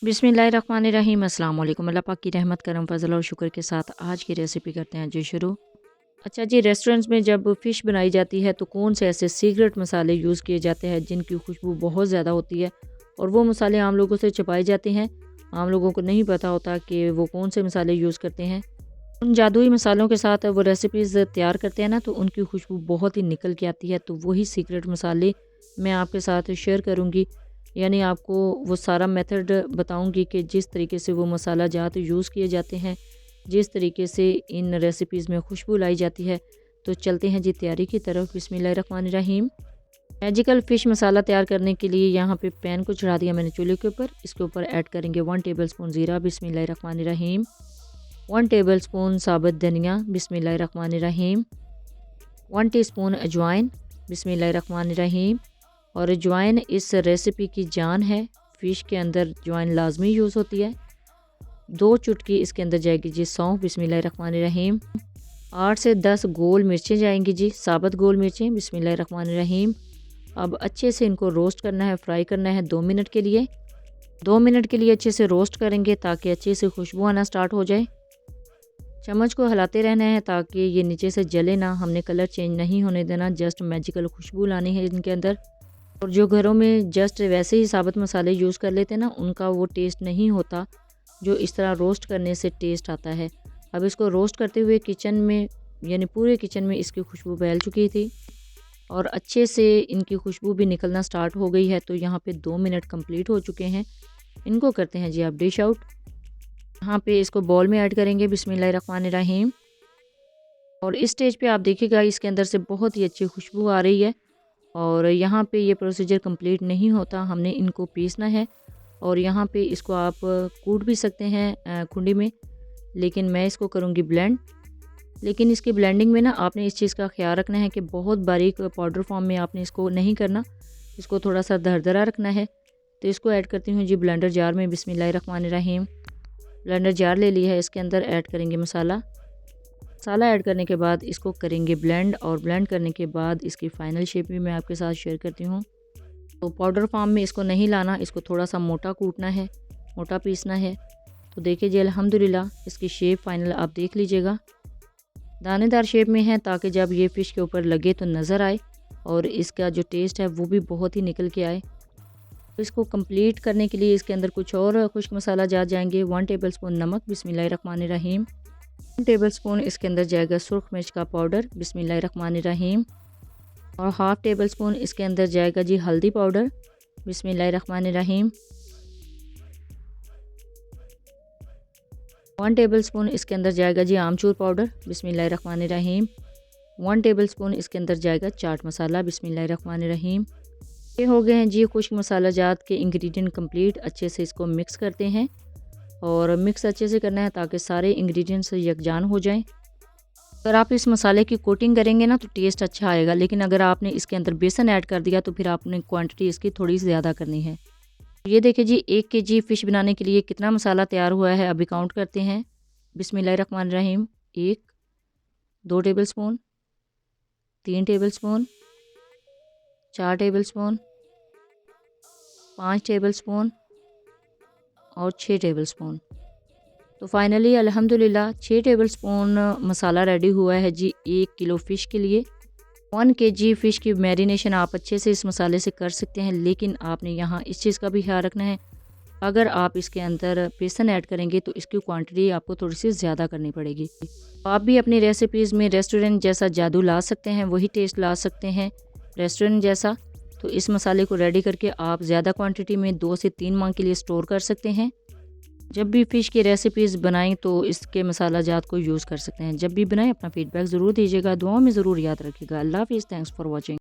बिस्मिल्लाहिर्रहमानिर्रहीम। अस्सलाम वालेकुम। अल्लाह पाक की रहमत करम फजल और शुक्र के साथ आज की रेसिपी करते हैं जी शुरू। अच्छा जी, रेस्टोरेंट्स में जब फ़िश बनाई जाती है तो कौन से ऐसे सीक्रेट मसाले यूज़ किए जाते हैं जिनकी खुशबू बहुत ज़्यादा होती है और वो मसाले आम लोगों से छुपाए जाते हैं। आम लोगों को नहीं पता होता कि वो कौन से मसाले यूज़ करते हैं। उन जादुई मसालों के साथ वो रेसिपीज़ तैयार करते हैं ना, तो उनकी खुशबू बहुत ही निकल के आती है। तो वही सीक्रेट मसाले मैं आपके साथ शेयर करूँगी, यानी आपको वो सारा मेथड बताऊँगी कि जिस तरीके से वो मसाला जात यूज़ किए जाते हैं, जिस तरीके से इन रेसिपीज़ में खुशबू लाई जाती है। तो चलते हैं जी तैयारी की तरफ। बिस्मिल्लाहिर्रहमानिर्रहीम। मैजिकल फ़िश मसाला तैयार करने के लिए यहाँ पे पैन को चढ़ा दिया मैंने चूल्हे के ऊपर। इसके ऊपर ऐड करेंगे 1 टेबलस्पून ज़ीरा। बिस्मिल्लाहिर्रहमानिर्रहीम। 1 टेबलस्पून साबुत धनिया। बिस्मिल्लाहिर्रहमानिर्रहीम। 1 टीस्पून अजवाइन। बिस्मिल्लाहिर्रहमानिर्रहीम। और अजवाइन इस रेसिपी की जान है। फ़िश के अंदर अजवाइन लाजमी यूज़ होती है। 2 चुटकी इसके अंदर जाएगी जी सौंफ। बिस्मिल्लाहिर्रहमानिर्रहीम। 8 से 10 गोल मिर्चें जाएंगी जी, साबुत गोल मिर्चें। बिस्मिल्लाहिर्रहमानिर्रहीम। अब अच्छे से इनको रोस्ट करना है, फ्राई करना है 2 मिनट के लिए। 2 मिनट के लिए अच्छे से रोस्ट करेंगे ताकि अच्छे से खुशबू आना स्टार्ट हो जाए। चम्मच को हिलाते रहना है ताकि ये नीचे से जले ना। हमने कलर चेंज नहीं होने देना, जस्ट मैजिकल खुशबू लानी है इनके अंदर। और जो घरों में जस्ट वैसे ही साबुत मसाले यूज़ कर लेते हैं ना, उनका वो टेस्ट नहीं होता जो इस तरह रोस्ट करने से टेस्ट आता है। अब इसको रोस्ट करते हुए किचन में, यानी पूरे किचन में इसकी खुशबू फैल चुकी थी और अच्छे से इनकी खुशबू भी निकलना स्टार्ट हो गई है। तो यहाँ पे 2 मिनट कंप्लीट हो चुके हैं। इनको करते हैं जी आप डिश आउट। यहाँ पे इसको बॉल में ऐड करेंगे। बिस्मिल्लाहिर्रहमानिर्रहीम। और इस स्टेज पे आप देखिएगा इसके अंदर से बहुत ही अच्छी खुशबू आ रही है। और यहाँ पे ये प्रोसीजर कंप्लीट नहीं होता, हमने इनको पीसना है। और यहाँ पे इसको आप कूट भी सकते हैं खुंडी में, लेकिन मैं इसको करूँगी ब्लेंड। लेकिन इसकी ब्लेंडिंग में ना आपने इस चीज़ का ख्याल रखना है कि बहुत बारीक पाउडर फॉर्म में आपने इसको नहीं करना, इसको थोड़ा सा दरदरा रखना है। तो इसको ऐड करती हूँ जी ब्लेंडर जार में। बिस्मिल्लाहिर्रहमानिर्रहीम। ब्लेंडर जार ले लिया है, इसके अंदर ऐड करेंगे मसाला। मसाला ऐड करने के बाद इसको करेंगे ब्लेंड, और ब्लेंड करने के बाद इसकी फ़ाइनल शेप भी मैं आपके साथ शेयर करती हूँ। तो पाउडर फॉर्म में इसको नहीं लाना, इसको थोड़ा सा मोटा कूटना है, मोटा पीसना है। तो देखिए जी अल्हम्दुलिल्लाह इसकी शेप फ़ाइनल आप देख लीजिएगा, दानेदार शेप में है, ताकि जब ये फ़िश के ऊपर लगे तो नज़र आए और इसका जो टेस्ट है वो भी बहुत ही निकल के आए। तो इसको कंप्लीट करने के लिए इसके अंदर कुछ और खुश्क मसाला जा जाएंगे। 1 टेबलस्पून नमक। बिस्मिल्लाहिर्रहमानिर्रहीम। 1 टेबलस्पून इसके अंदर जाएगा सुर्ख मिर्च का पाउडर। बिस्मिल्लाहिर्रहमानिर्रहीम। और हाफ़ टेबल स्पून इसके अंदर जाएगा जी हल्दी पाउडर। बिस्मिल्लाहिर्रहमानिर्रहीम। 1 टेबल स्पून इसके अंदर जाएगा जी आमचूर पाउडर। बिस्मिल्लाहिर्रहमानिर्रहीम। 1 टेबल स्पून इसके अंदर जाएगा चाट मसाला। बिस्मिल्लाहिर्रहमानिर्रहीम। ये हो गए हैं जी खुश्क मसाला जात के इंग्रेडिएंट कंप्लीट। अच्छे से इसको मिक्स करते हैं और मिक्स अच्छे से करना है ताकि सारे इंग्रेडिएंट्स यकजान हो जाएं। अगर आप इस मसाले की कोटिंग करेंगे ना तो टेस्ट अच्छा आएगा, लेकिन अगर आपने इसके अंदर बेसन ऐड कर दिया तो फिर आपने क्वांटिटी इसकी थोड़ी ज़्यादा करनी है। ये देखिए जी 1 केजी फ़िश बनाने के लिए कितना मसाला तैयार हुआ है, अभी काउंट करते हैं। बिस्मिल्लाहिर्रहमानिर्रहीम। 1, 2 table spoon, 3 table spoon, 4 table spoon, 5 table spoon और 6 टेबल स्पून। तो फाइनली अल्हम्दुलिल्लाह 6 टेबल स्पून मसाला रेडी हुआ है जी 1 किलो फ़िश के लिए। 1 केजी फ़िश की मैरिनेशन आप अच्छे से इस मसाले से कर सकते हैं, लेकिन आपने यहाँ इस चीज़ का भी ख्याल रखना है, अगर आप इसके अंदर बेसन ऐड करेंगे तो इसकी क्वांटिटी आपको थोड़ी सी ज़्यादा करनी पड़ेगी। आप भी अपनी रेसिपीज़ में रेस्टोरेंट जैसा जादू ला सकते हैं, वही टेस्ट ला सकते हैं रेस्टोरेंट जैसा। तो इस मसाले को रेडी करके आप ज़्यादा क्वान्टिटी में 2 से 3 माह के लिए स्टोर कर सकते हैं। जब भी फ़िश की रेसिपीज़ बनाएं तो इसके मसाला जात को यूज़ कर सकते हैं। जब भी बनाएं अपना फ़ीडबैक ज़रूर दीजिएगा, दुआओं में ज़रूर याद रखिएगा। अल्लाह हाफ़िज़। Thanks for watching.